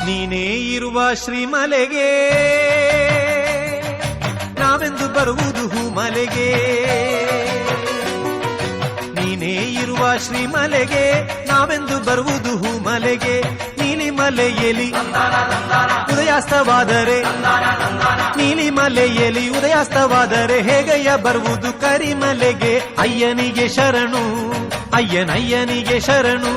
ನೀನೇ ಇರುವ ಶ್ರೀಮಲೆಗೆ ನಾವೆಂದು ಬರುವುದು ಹೂಮಲೆಗೆ. ನೀನೇ ಇರುವ ಶ್ರೀಮಲೆಗೆ ನಾವೆಂದು ಬರುವುದು ಹೂಮಲೆಗೆ. ನೀಲಿಮಲೆಯಲ್ಲಿ ಉದಯಾಸ್ತವಾದರೆ ನೀಲಿಮಲೆಯಲ್ಲಿ ಉದಯಾಸ್ತವಾದರೆ ಹೇಗಯ್ಯ ಬರುವುದು ಕರಿಮಲೆಗೆ. ಅಯ್ಯನಿಗೆ ಶರಣು ಅಯ್ಯನಯ್ಯನಿಗೆ ಶರಣು.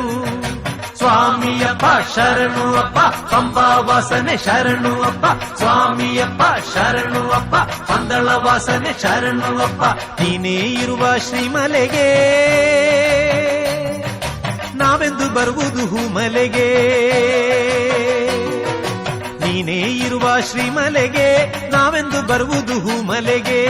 ಸ್ವಾಮಿಯಪ್ಪ ಶರಣು ಅಪ್ಪ ಪಂಬಾ ವಾಸನೆ ಶರಣು ಅಪ್ಪ. ಸ್ವಾಮಿಯಪ್ಪ ಶರಣು ಅಪ್ಪ ಪಂದಳ ವಾಸನೆ ಶರಣು ಅಪ್ಪ. ನೀನೇ ಇರುವ ಶ್ರೀಮಲೆಗೆ ನಾವೆಂದು ಬರುವುದು ಹೂಮಲೆಗೆ. ನೀನೇ ಇರುವ ಶ್ರೀಮಲೆಗೆ ನಾವೆಂದು ಬರುವುದು ಹೂಮಲೆಗೆ.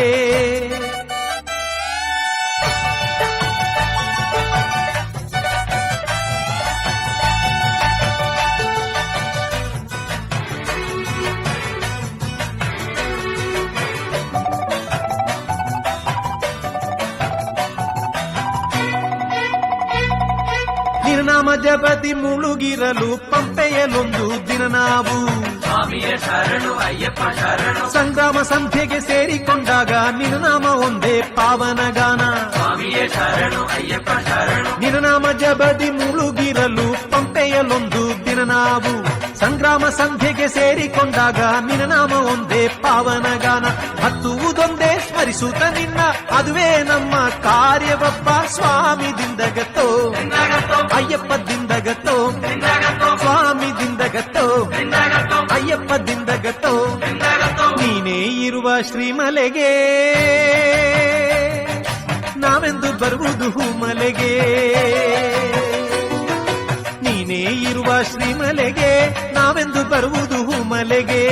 ನಿರ್ನಾಮ ಜಪತಿ ಮುಳುಗಿರಲು ಪಂಪೆಯಲೊಂದು ದಿನ ನಾವು ಸ್ವಾಮಿಯ ಶರಣು ಅಯ್ಯಪ್ಪ ಶರಣು. ಸಂಗ್ರಾಮ ಸಂಧ್ಯೆಗೆ ಸೇರಿಕೊಂಡಾಗ ನಿರ್ನಾಮ ಒಂದೇ ಪಾವನ ಗಾನ. ಸ್ವಾಮಿಯ ಶರಣು ಅಯ್ಯಪ್ಪ ಶರಣು. ನಿರ್ನಾಮ ಜಪತಿ ಮುಳುಗಿರಲು ಪಂಪೆಯಲೊಂದು ದಿನ ನಾವು ಸಂಗ್ರಾಮ ಸಂಧ್ಯೆಗೆ ಸೇರಿಕೊಂಡಾಗ ನಿರ್ನಾಮ ಒಂದೇ ಪಾವನ ಗಾನ. ಹತ್ತುವುದೊಂದೇ ಸ್ಮರಿಸುತ್ತ ನಿನ್ನ ಅದುವೇ ನಮ್ಮ ಕಾರ್ಯವಪ್ಪ. ಸ್ವಾಮಿದಿಂದಗತ್ತೋ ಅಯ್ಯಪ್ಪದಿಂದಗತ್ತೋ ಸ್ವಾಮಿದಿಂದಗತ್ತೋ ಅಯ್ಯಪ್ಪದಿಂದಗತ್ತೋ. ನೀನೇ ಇರುವ ಶ್ರೀಮಲೆಗೆ ನಾವೆಂದು ಬರುವುದು ಹೂಮಲೆಗೆ. ನೀನೇ ಇರುವ ಶ್ರೀಮಲೆಗೆ ನಾವೆಂದು ಬರುವುದು ಹೂಮಲೆಗೆ.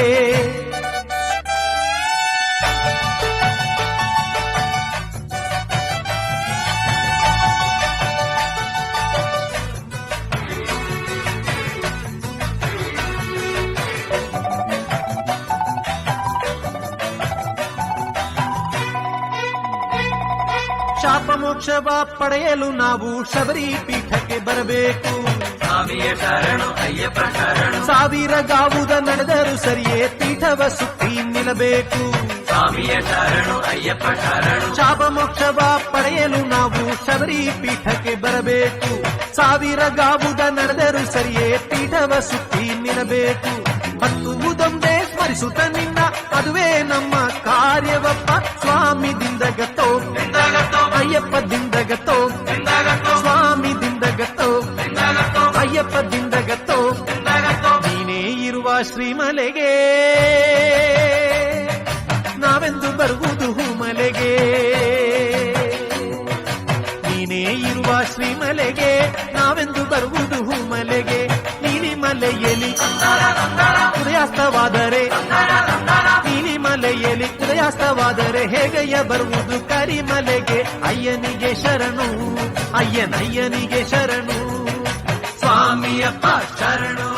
ಶಾಪ ಮೋಕ್ಷವ ಪಡೆಯಲು ನಾವು ಶಬರಿ ಪೀಠಕ್ಕೆ ಬರಬೇಕು. ಸ್ವಾಮಿಯ ಶರಣು ಅಯ್ಯಪ್ಪ ಶರಣು. ಸಾವಿರ ಗಾವುದ ನಡೆದರೂ ಸರಿಯೇ ಪೀಠವ ಸುತ್ತಿ ನಿಲ್ಲಬೇಕು. ಸ್ವಾಮಿಯ ಶರಣು ಅಯ್ಯಪ್ಪ ಶರಣು. ಶಾಪ ಮೋಕ್ಷವ ಪಡೆಯಲು ನಾವು ಶಬರಿ ಪೀಠಕ್ಕೆ ಬರಬೇಕು. ಸಾವಿರ ಗಾವುದ ನಡೆದರೂ ಸರಿಯೇ ಪೀಠವ ಸುತ್ತಿ ನಿಲ್ಲಬೇಕು. ಹತ್ತುವುದೊಂದೇ ಸ್ಮರಿಸುತ್ತ ನಿನ್ನ ಅದುವೇ ನಮ್ಮ ಕಾರ್ಯವಪ್ಪ. ಸ್ವಾಮಿದಿಂದಗತ್ತೋ ಅಯ್ಯಪ್ಪದಿಂದಗತ್ತೋ ಸ್ವಾಮಿದಿಂದಗತ್ತೋ ಅಯ್ಯಪ್ಪದಿಂದಗತ್ತೋ. ನೀನೇ ಇರುವ ಶ್ರೀಮಲೆಗೆ ನಾವೆಂದು ಬರುವುದು ಹೂಮಲೆಗೆ. ನೀನೇ ಇರುವ ಶ್ರೀಮಲೆಗೆ ನಾವೆಂದು ಬರುವುದು ಹೂಮಲೆಗೆ. ನೀಲಿಮಲೆಯಲ್ಲಿ ಉದಯಾಸ್ತವಾದರೆ ನೀಲಿಮಲೆಯಲ್ಲಿ ಉದಯಾಸ್ತವಾದರೆ ಹೇಗಯ್ಯ ಬರುವುದು ಕರಿಮಲೆಗೆ. ಅಯ್ಯನಿಗೆ ಶರಣು ಅಯ್ಯನಯ್ಯನಿಗೆ ಶರಣು. ಸ್ವಾಮಿಯಪ್ಪ ಶರಣು